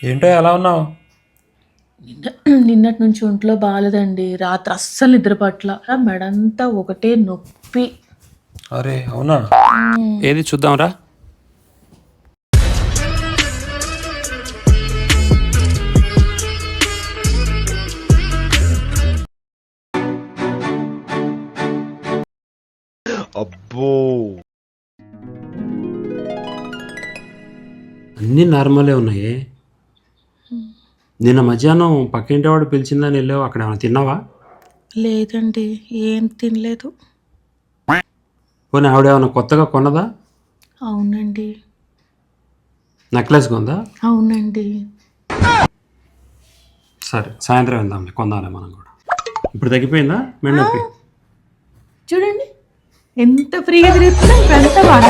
ఏంటో ఎలా ఉన్నావు? నిన్నటి నుంచి ఒంట్లో బాగాలేదండి. రాత్రి అస్సలు నిద్ర పట్ల మెడంతా ఒకటే నొప్పి. అరే అవునా? ఏది చూద్దాంరా. అబ్బో అన్నీ నార్మలే ఉన్నాయి. నిన్న మధ్యాహ్నం పక్కింటి వాడు పిలిచిందని వెళ్ళావు, అక్కడ ఏమైనా తిన్నావా? లేదండి, ఏం తినలేదు. పోనీ ఆవిడ ఏమైనా కొత్తగా కొన్నదా? అవునండి. నెక్లెస్ కొందా? అవునండి. సరే సాయంత్రం వెళ్దాంలే, కొందాంలే మనం కూడా. ఇప్పుడు తగ్గిపోయిందా మెడ నొప్పి? చూడండి ఎంత ఫ్రీగా తిరుగుతున్నా, ఇప్పుడు అంతా బాగా